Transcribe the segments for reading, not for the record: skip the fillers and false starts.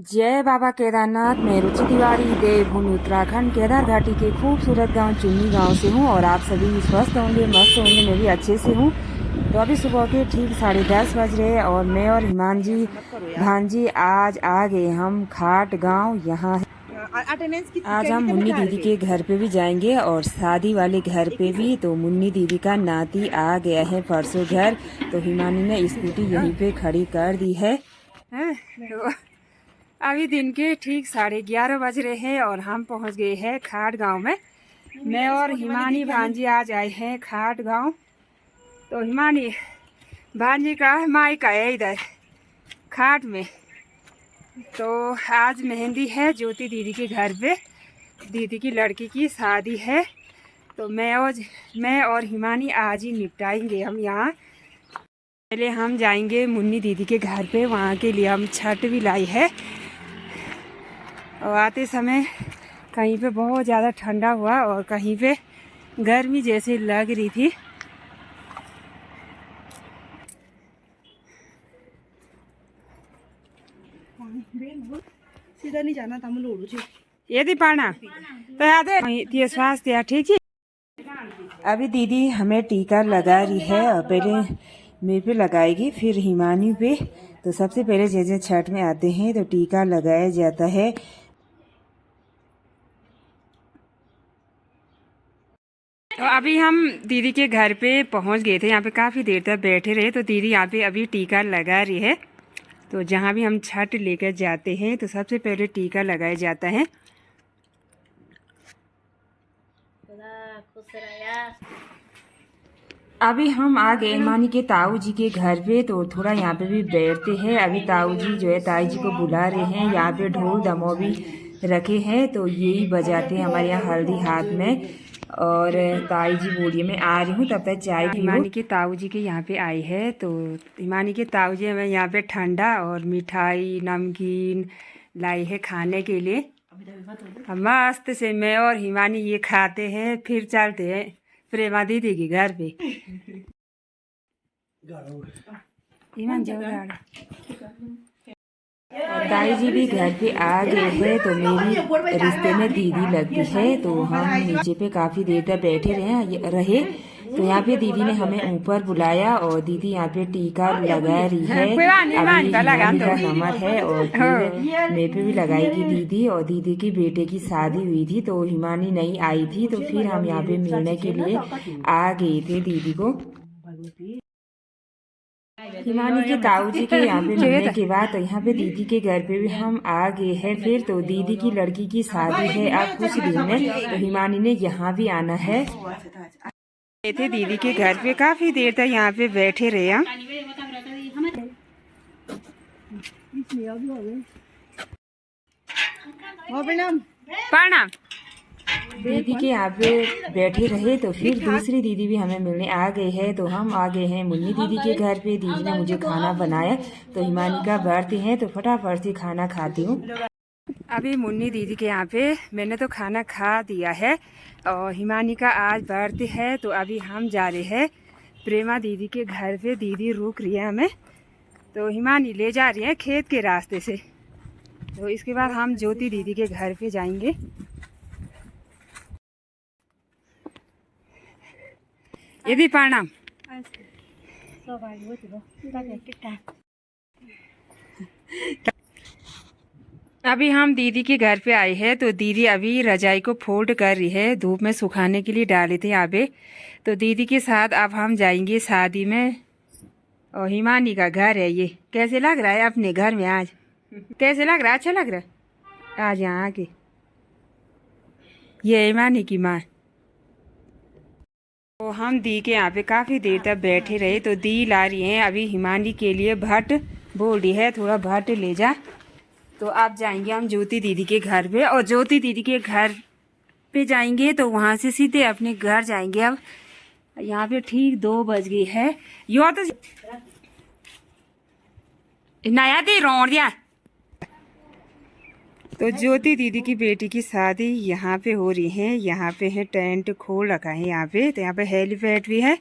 जय बाबा केदारनाथ। मैं रुचि तिवारी देवभूमि उत्तराखंड केदार घाटी के खूबसूरत गांव चुन्नी गांव से हूं और आप सभी स्वस्थ होंगे, मस्त होंगे। मैं भी अच्छे से हूं। तो अभी सुबह के ठीक 10:30 बज रहे हैं और मैं और हिमांजी भांजी आज आ गए हम खाट गांव। यहाँ आज हम मुन्नी दीदी के घर पे भी जाएंगे और शादी वाले घर पे भी। तो मुन्नी दीदी का नाती आ गया है परसों घर, तो हिमानी ने स्कूटी यहीं पे खड़ी कर दी है। अभी दिन के ठीक 11:30 बज रहे हैं और हम पहुंच गए हैं खाट गांव में। मैं और हिमानी भांजी आज आए हैं खाट गांव। तो हिमानी भांजी का मायका है इधर खाट में। तो आज मेहंदी है ज्योति दीदी के घर पे, दीदी की लड़की की शादी है। तो मैं और हिमानी आज ही निपटाएंगे हम यहाँ। पहले हम जाएंगे मुन्नी दीदी के घर पे, वहाँ के लिए हम छठ भी लाई है। और आते समय कहीं पे बहुत ज़्यादा ठंडा हुआ और कहीं पे गर्मी जैसे लग रही थी। सीधा नहीं जाना था यदि पाना तो याद स्वास्थ्य ठीक है। अभी दीदी हमें टीका लगा रही है और पहले मेरे पे लगाएगी फिर हिमानी पे। तो सबसे पहले जैसे छठ में आते हैं तो टीका लगाया जाता है। तो अभी हम दीदी के घर पे पहुंच गए थे। यहाँ पे काफ़ी देर तक बैठे रहे। तो दीदी यहाँ पे अभी टीका लगा रही है। तो जहाँ भी हम छठ लेकर जाते हैं तो सबसे पहले टीका लगाया जाता है। अभी हम आ गए मानी के ताऊ जी के घर पे। तो थोड़ा यहाँ पे भी बैठते हैं। अभी ताऊ जी जो है ताई जी को बुला रहे हैं। यहाँ पे ढोल दमो भी रखे हैं तो यही बजाते हैं हमारे यहाँ हल्दी हाथ में। और ताई जी बोलिए मैं आ रही हूँ, तब तक चाय पी। हिमानी के ताऊ जी के यहाँ पे आई है। तो हिमानी के ताऊ जी हमें यहाँ पे ठंडा और मिठाई नमकीन लाई है खाने के लिए। मस्त से मैं और हिमानी ये खाते हैं फिर चलते हैं प्रेमा दीदी के घर पे। ईमान जाओ। ताई जी भी घर पे आ गए हैं। तो मेरी रिश्ते में दीदी लगती है। तो हम नीचे पे काफ़ी देर तक बैठे रहे। तो यहाँ पे दीदी ने हमें ऊपर बुलाया और दीदी यहाँ पे टीका लगा रही है। अभी का नंबर है और फिर मेरे पे भी लगाएगी दीदी। और दीदी की बेटे की शादी हुई थी तो हिमानी नहीं आई थी। तो फिर हम यहाँ पे मिलने के लिए आ गए थे दीदी को। हिमानी के ताऊ जी के यहाँ पे मिलने के बाद तो यहाँ पे दीदी के घर पे भी हम आ गए हैं फिर। तो दीदी की लड़की की शादी है अब कुछ दिन में। तो हिमानी ने यहाँ भी आना है। थे दीदी के घर पे काफी देर तक यहाँ पे बैठे रहे हम। प्रणाम। दीदी के यहाँ पे बैठे रहे तो फिर दूसरी दीदी भी हमें मिलने आ गए हैं। तो हम आ गए हैं मुन्नी दीदी के घर पे। दीदी ने मुझे खाना बनाया। तो हिमानी का बर्थडे है तो फटाफट से खाना खाती हूँ। अभी मुन्नी दीदी के यहाँ पे मैंने तो खाना खा दिया है और हिमानी का आज बर्थडे है। तो अभी हम जा रहे हैं प्रेमा दीदी के घर पे। दीदी रुक रही है हमें। तो हिमानी ले जा रही है खेत के रास्ते से। तो इसके बाद हम ज्योति दीदी के घर पे जाएंगे। यदि प्रणाम। अभी हम दीदी के घर पे आए हैं। तो दीदी अभी रजाई को फोल्ड कर रही है, धूप में सुखाने के लिए डाले थे यहाँ पे। तो दीदी के साथ अब हम जाएंगे शादी में। और हिमानी का घर है ये। कैसे लग रहा है अपने घर में आज? कैसे लग रहा है? अच्छा लग रहा है आज यहाँ आके? ये हिमानी की माँ। तो हम दी के यहाँ पे काफ़ी देर तक बैठे रहे। तो दी ला रही हैं अभी हिमानी के लिए भट्ट। बोल रही है थोड़ा भट्ट ले जा। तो अब जाएंगे हम ज्योति दीदी के घर पे। और ज्योति दीदी के घर पे जाएंगे तो वहाँ से सीधे अपने घर जाएंगे। अब यहाँ पे ठीक 2 बज गई है। यो तो नया दी रोड़ दिया। तो ज्योति दीदी की बेटी की शादी यहाँ पे हो रही है। यहाँ पे है टेंट खोल रखा है यहाँ पे। तो यहाँ पे हेलीपैड भी है।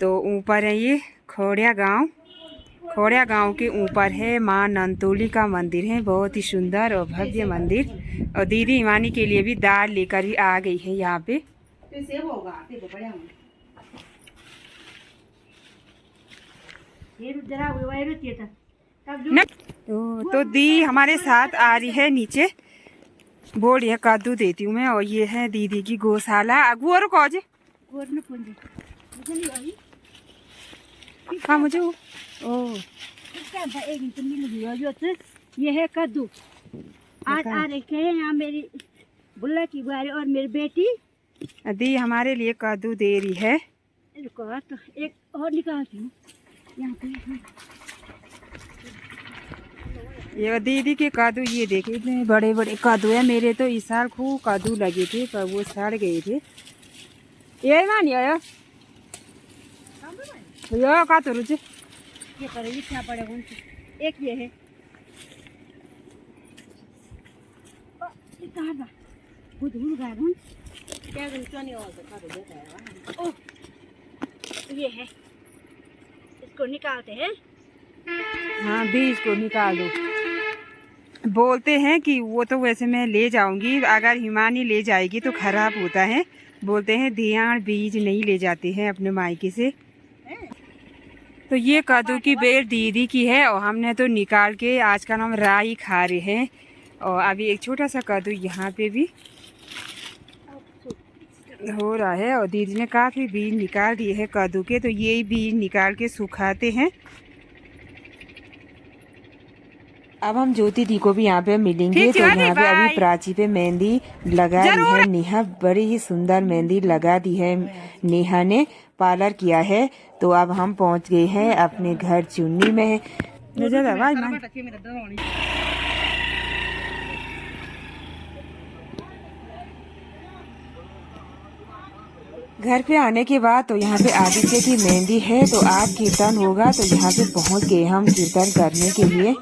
तो ऊपर है ये खोड़िया गांव। खोड़िया गांव के ऊपर है माँ नंतोली का मंदिर है, बहुत ही सुंदर और भव्य मंदिर। और दीदी हिमानी के लिए भी दाल लेकर ही आ गई है यहाँ पे। तो दी हमारे साथ आ रही है नीचे। बोल ये कद्दू देती हूँ मैं। और ये है दीदी की गौशाला। गोर कौजे हाँ मुझे ओ ये है कद्दू। आज आ रखे हैं यहाँ मेरी बुल्ला की बुआरी और मेरी बेटी। दी हमारे लिए कद्दू दे रही है। तो एक और निकालती हूँ यहाँ पे। ये दीदी के कद्दू ये देखे इतने बड़े बड़े कद्दू है। मेरे तो इस साल खूब कद्दू लगे थे पर वो सड़ गए थे। ये मानी आया यो का तो रुचि ये पर इतना बड़े एक ये है ये है, इसको निकालते हैं। हाँ बीज को निकाल दो। बोलते हैं कि वो तो वैसे मैं ले जाऊंगी, अगर हिमानी ले जाएगी तो खराब होता है। बोलते हैं ध्यान बीज नहीं ले जाते हैं अपने मायके से। तो ये कद्दू की बेल दीदी की है और हमने तो निकाल के आज का हम राई खा रहे हैं। और अभी एक छोटा सा कद्दू यहाँ पे भी हो रहा है। और दीदी ने काफ़ी बीज निकाल दिए हैं कद्दू के, तो ये बीज निकाल के सुखाते हैं। अब हम ज्योति दी को भी यहाँ पे मिलेंगे। तो यहाँ पे अभी प्राची पे मेहंदी लगा दी है नेहा। बड़ी ही सुंदर मेहंदी लगा दी है नेहा ने, पार्लर किया है। तो अब हम पहुँच गए हैं अपने घर चुन्नी में। घर पे आने के बाद तो यहाँ पे आदित्य की मेहंदी है, तो आज कीर्तन होगा। तो यहाँ पे पहुँच गए हम कीर्तन करने के लिए।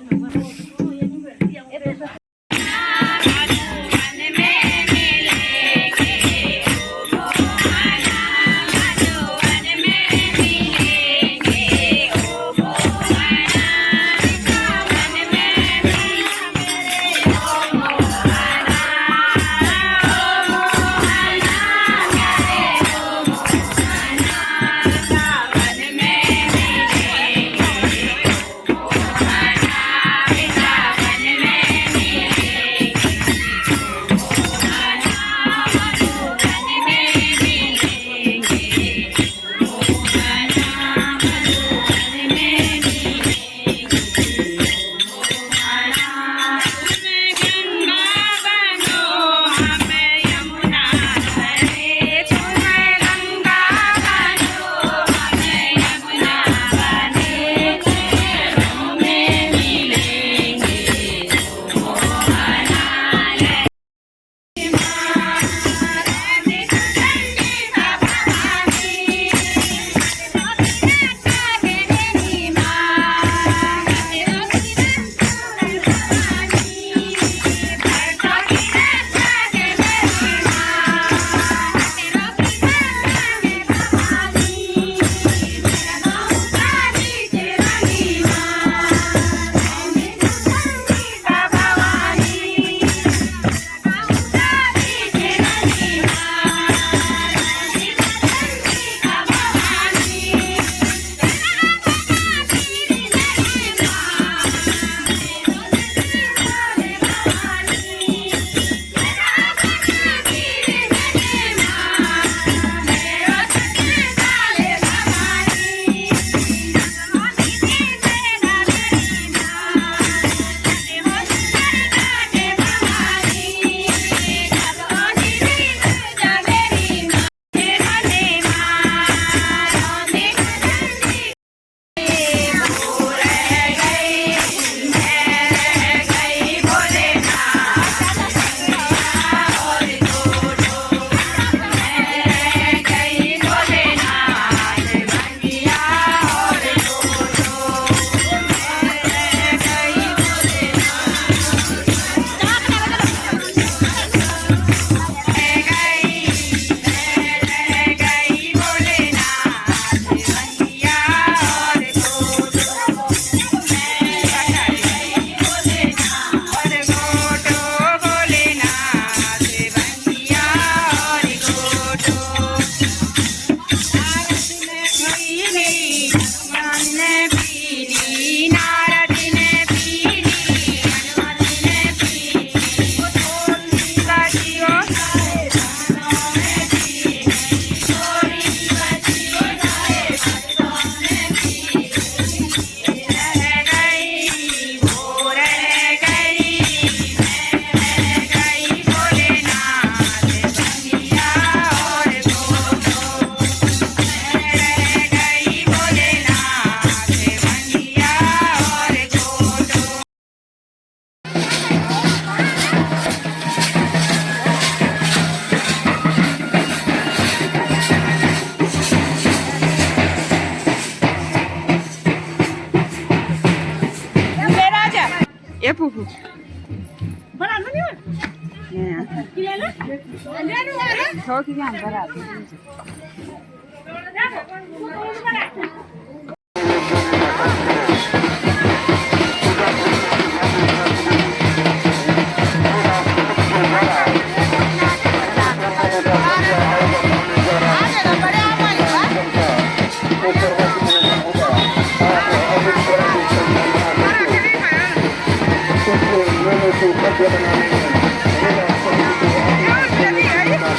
ફૂફુ થોકી ગયા બરાબર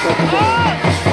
Oh!